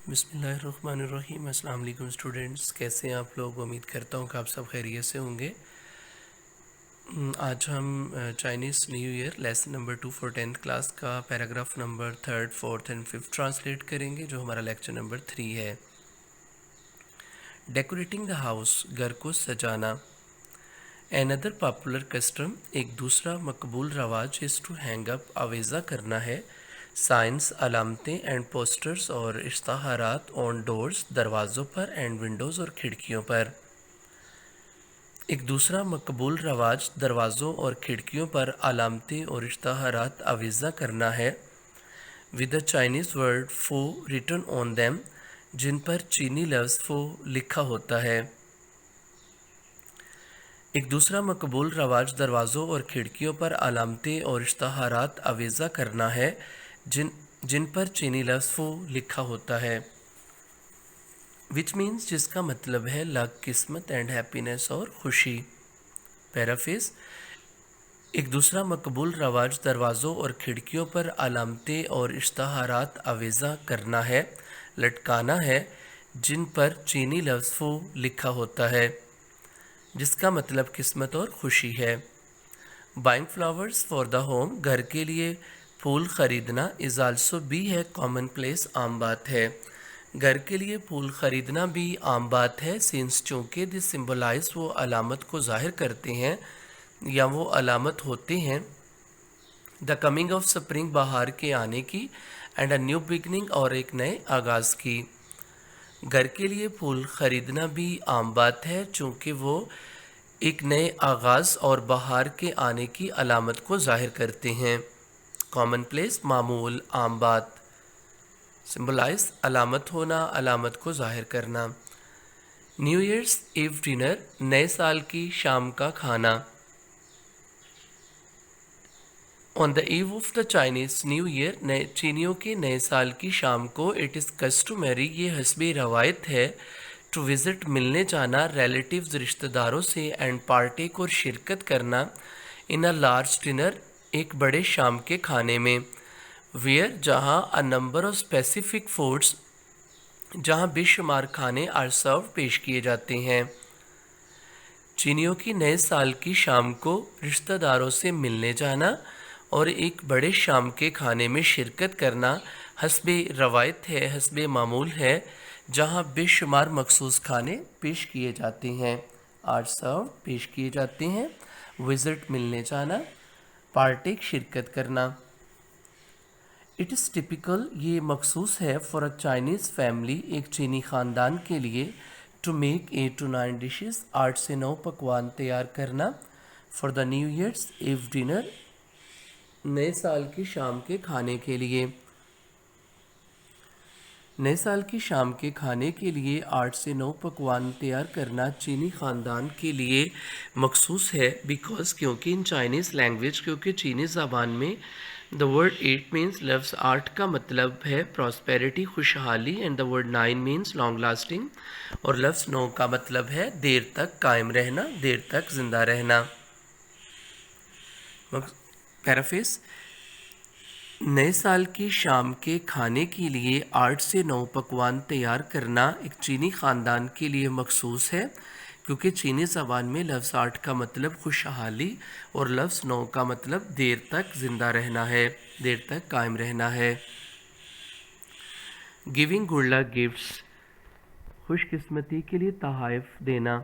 بسم اللہ الرحمن الرحیم۔ السلام علیکم اسٹوڈنٹس، کیسے ہیں آپ لوگ؟ امید کرتا ہوں کہ آپ سب خیریت سے ہوں گے۔ آج ہم Chinese new year lesson number 2 for 10th class کا paragraph number 3rd 4th and 5th translate کریں گے، جو ہمارا لیکچر نمبر 3 ہے۔ ڈیکوریٹنگ دا ہاؤس، گھر کو سجانا۔ Another popular custom، ایک دوسرا مقبول رواج is to hang up، آویزہ کرنا ہے، سائنس، علامتیں اینڈ پوسٹرز اور اشتہارات آن ڈورز، دروازوں پر، اینڈ ونڈوز اور کھڑکیوں پر۔ ایک دوسرا مقبول رواج دروازوں اور کھڑکیوں پر علامتیں اور اشتہارات آویزہ کرنا ہے، with the Chinese word فو written on them، جن پر چینی لفظ فو لکھا ہوتا ہے۔ ایک دوسرا مقبول رواج دروازوں اور کھڑکیوں پر علامتیں اور اشتہارات آویزہ کرنا ہے، جن پر چینی لفظ فو لکھا ہوتا ہے، which means جس کا مطلب ہے لک، قسمت اینڈ ہیپینس اور خوشی۔ پیرافیز، ایک دوسرا مقبول رواج دروازوں اور کھڑکیوں پر علامتیں اور اشتہارات آویزہ کرنا ہے، لٹکانا ہے، جن پر چینی لفظ فو لکھا ہوتا ہے، جس کا مطلب قسمت اور خوشی ہے۔ Buying flowers for the home, گھر کے لیے پھول خریدنا، از آلسو بھی ہے کامن پلیس، عام بات ہے۔ گھر کے لیے پھول خریدنا بھی عام بات ہے، سینس چونکہ دی سمبلائز، وہ علامت کو ظاہر کرتے ہیں یا وہ علامت ہوتے ہیں، دا کمنگ آف سپرنگ، بہار کے آنے کی، اینڈ اے نیو بگننگ، اور ایک نئے آغاز کی۔ گھر کے لیے پھول خریدنا بھی عام بات ہے چونکہ وہ ایک نئے آغاز اور بہار کے آنے کی علامت کو ظاہر کرتے ہیں۔ کامن پلیس، معمول، عام بات۔ سمبلائز، علامت ہونا، علامت کو ظاہر کرنا۔ نیو ایئرس ایو ڈنر، نئے سال کی شام کا کھانا۔ On the eve of the Chinese new year, چینیوں کے نئے سال کی شام کو، اٹ از کسٹمری، یہ حسب روایت ہے، ٹو وزٹ، ملنے جانا، ریلیٹیوز، رشتہ داروں سے، اینڈ پارٹیک، اور شرکت کرنا، ان اے لارج ڈنر، ایک بڑے شام کے کھانے میں، ویئر، جہاں، a number of specific foods, جہاں بے شمار کھانے، آر سرو، پیش کیے جاتے ہیں۔ چینیوں کی نئے سال کی شام کو رشتہ داروں سے ملنے جانا اور ایک بڑے شام کے کھانے میں شرکت کرنا حسب روایت ہے، حسب معمول ہے، جہاں بے شمار مخصوص کھانے پیش کیے جاتے ہیں، آر سرو، پیش کیے جاتے ہیں، وزٹ، ملنے جانا، پارٹیک، شرکت کرنا۔ اٹ از ٹپیکل، یہ مخصوص ہے، فار اے چائنیز فیملی، ایک چینی خاندان کے لیے، ٹو میک 8 to 9 ڈشز، 8 سے 9 پکوان تیار کرنا، فار دا نیو ایئرس ایو ڈنر، نئے سال کی شام کے کھانے کے لیے۔ نئے سال کی شام کے کھانے کے لیے 8 سے 9 پکوان تیار کرنا چینی خاندان کے لیے مخصوص ہے، بیکاز، کیونکہ، ان چائنیز لینگویج، کیونکہ چینی زبان میں دا ورڈ 8 مینس، لفظ 8 کا مطلب ہے پراسپیرٹی، خوشحالی، and the word 9 means long lasting, اور لفظ 9 کا مطلب ہے دیر تک قائم رہنا، دیر تک زندہ رہنا۔ پیرافیس، نئے سال کی شام کے کھانے کے لیے 8 سے 9 پکوان تیار کرنا ایک چینی خاندان کے لیے مخصوص ہے، کیونکہ چینی زبان میں لفظ 8 کا مطلب خوشحالی اور لفظ 9 کا مطلب دیر تک زندہ رہنا ہے، دیر تک قائم رہنا ہے۔ گیونگ گڈ لک گفٹس، خوش قسمتی کے لیے تحائف دینا۔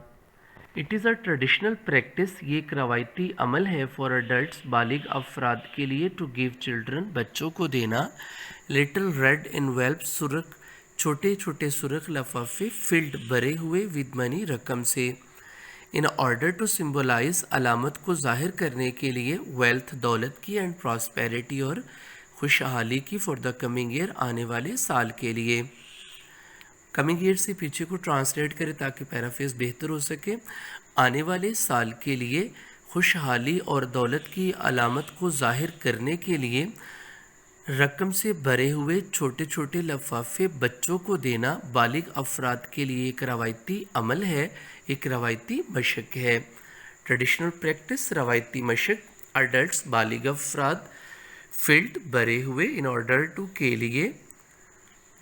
It is a traditional practice, یہ ایک روایتی عمل ہے، فار ایڈلٹس، بالغ افراد کے لیے، ٹو گیو چلڈرن، بچوں کو دینا، لٹل ریڈ انویلپ، سرخ، چھوٹے چھوٹے سرخ لفافے، فلڈ، بھرے ہوئے، ود منی، رقم سے، ان آرڈر ٹو سمبلائز، علامت کو ظاہر کرنے کے لیے، ویلتھ، دولت کی، اینڈ پراسپیرٹی، اور خوشحالی کی، فار دا کمنگ ایئر، آنے والے سال کے لیے۔ کمنگ ایئر سے پیچھے کو ٹرانسلیٹ کرے تاکہ پیرافیز بہتر ہو سکے۔ آنے والے سال کے لیے خوشحالی اور دولت کی علامت کو ظاہر کرنے کے لیے رقم سے بھرے ہوئے چھوٹے چھوٹے لفافے بچوں کو دینا بالغ افراد کے لیے ایک روایتی عمل ہے، ایک روایتی مشق ہے۔ ٹریڈیشنل پریکٹس، روایتی مشق،